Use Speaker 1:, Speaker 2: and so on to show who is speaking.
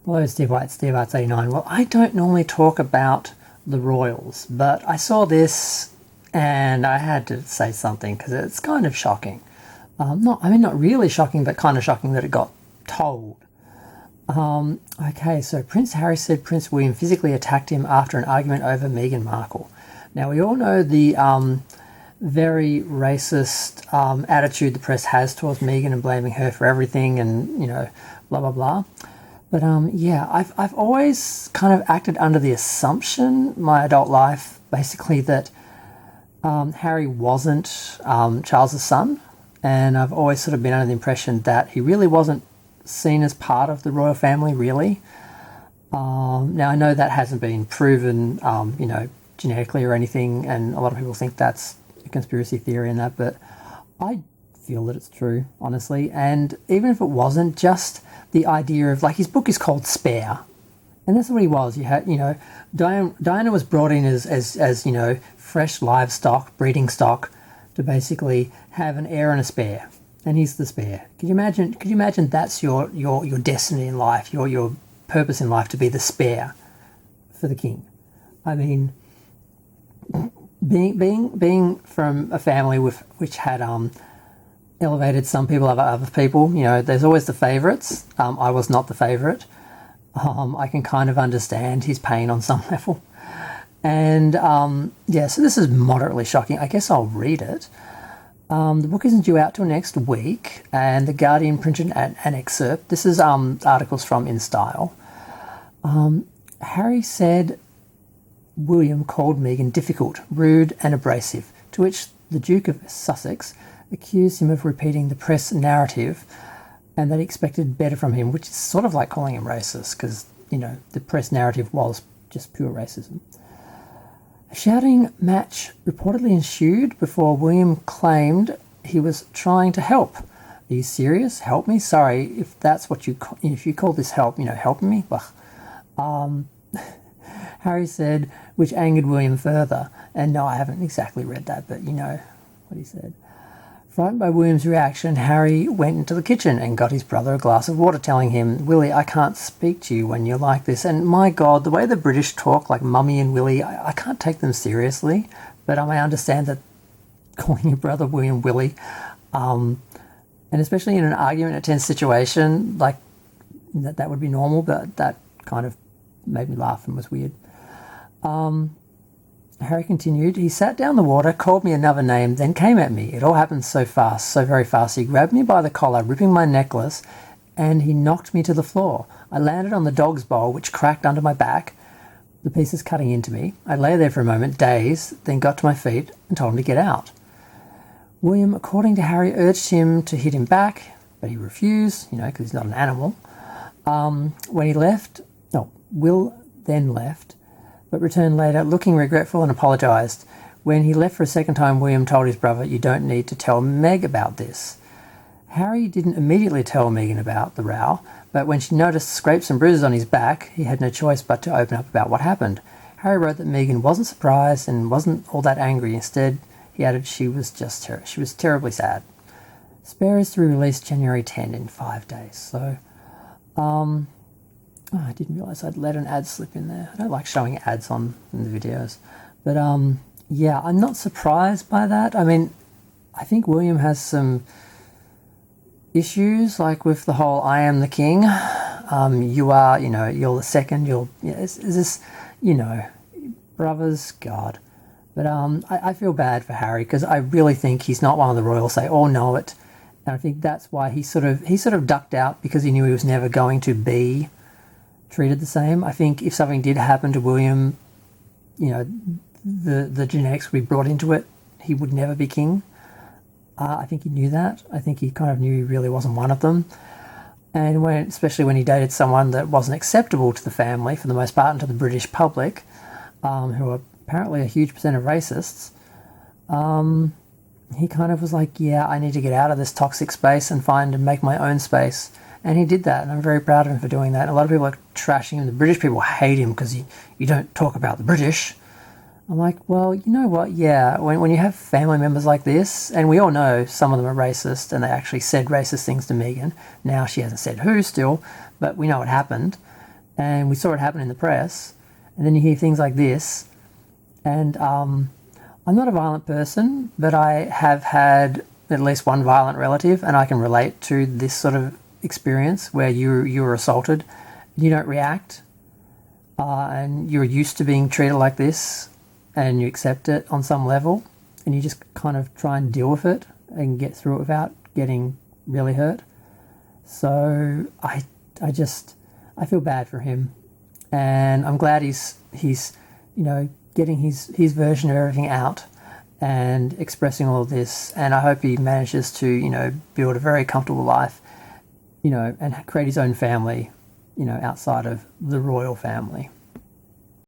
Speaker 1: Hello, Steve White, Steve Arts 89. Well, I don't normally talk about the royals, but I saw this and I had to say something because it's kind of shocking. Not really shocking, but kind of shocking that it got told. Okay, so Prince Harry said Prince William physically attacked him after an argument over Meghan Markle. Now, we all know the very racist attitude the press has towards Meghan and blaming her for everything and, blah, blah, blah. But yeah, I've always kind of acted under the assumption, my adult life, basically that Harry wasn't Charles's son. And I've always sort of been under the impression that he really wasn't seen as part of the royal family, really. Now, I know that hasn't been proven, genetically or anything, and a lot of people think that's a conspiracy theory and that, but I feel that it's true, honestly. And even if it wasn't, just the idea of, like, his book is called Spare, and that's what he was. You had, Diana was brought in as fresh livestock, breeding stock, to basically have an heir and a spare, and he's the spare. Could you imagine that's your destiny in life, your purpose in life, to be the spare for the king? I mean, being from a family which had elevated some people over other people, there's always the favourites. I was not the favourite. I can kind of understand his pain on some level. And so this is moderately shocking. I guess I'll read it. The book isn't due out till next week, and The Guardian printed an excerpt. This is articles from In Style. Harry said William called Meghan difficult, rude and abrasive, to which the Duke of Sussex accused him of repeating the press narrative and that he expected better from him, which is sort of like calling him racist because, the press narrative was just pure racism. A shouting match reportedly ensued before William claimed he was trying to help. Are you serious? Help me? Sorry, if that's what if you call this help, helping me? Harry said, which angered William further. And no, I haven't exactly read that, but you know what he said. Frightened by William's reaction, Harry went into the kitchen and got his brother a glass of water, telling him, Willie, I can't speak to you when you're like this. And my God, the way the British talk, like Mummy and Willie, I can't take them seriously. But I understand that calling your brother William Willie, and especially in an argument, a tense situation, like that would be normal, but that kind of made me laugh and was weird. Harry continued, he sat down the water, called me another name, then came at me. It all happened so fast, so very fast. He grabbed me by the collar, ripping my necklace, and he knocked me to the floor. I landed on the dog's bowl, which cracked under my back, the pieces cutting into me. I lay there for a moment, dazed, then got to my feet and told him to get out. William, according to Harry, urged him to hit him back, but he refused, because he's not an animal. When he left, Will then left, but returned later, looking regretful and apologised. When he left for a second time, William told his brother, you don't need to tell Meg about this. Harry didn't immediately tell Meghan about the row, but when she noticed scrapes and bruises on his back, he had no choice but to open up about what happened. Harry wrote that Meghan wasn't surprised and wasn't all that angry. Instead, he added she was terribly sad. Spare is to be released January 10 in 5 days. So, I didn't realise I'd let an ad slip in there. I don't like showing ads in the videos. But, I'm not surprised by that. I think William has some issues, like with the whole I am the king. You are, you're the second, is this, brothers, God. But I feel bad for Harry because I really think he's not one of the royals. They all know it. And I think that's why he sort of ducked out because he knew he was never going to be treated the same. I think if something did happen to William, the genetics would be brought into it. He would never be king. I think he knew that. I think he kind of knew he really wasn't one of them. And especially when he dated someone that wasn't acceptable to the family for the most part and to the British public, who are apparently a huge percent of racists, he kind of was like, yeah, I need to get out of this toxic space and find and make my own space. And he did that, and I'm very proud of him for doing that. A lot of people are trashing him. The British people hate him because you don't talk about the British. I'm like, well, you know what? Yeah, when you have family members like this, and we all know some of them are racist, and they actually said racist things to Meghan. Now she hasn't said who still, but we know it happened. and we saw it happen in the press, and then you hear things like this, and I'm not a violent person, but I have had at least one violent relative, and I can relate to this sort of experience where you were assaulted, you don't react, and you're used to being treated like this, and you accept it on some level, and you just kind of try and deal with it and get through it without getting really hurt. So I feel bad for him, and I'm glad he's getting his version of everything out and expressing all of this, and I hope he manages to build a very comfortable life, and create his own family, outside of the royal family.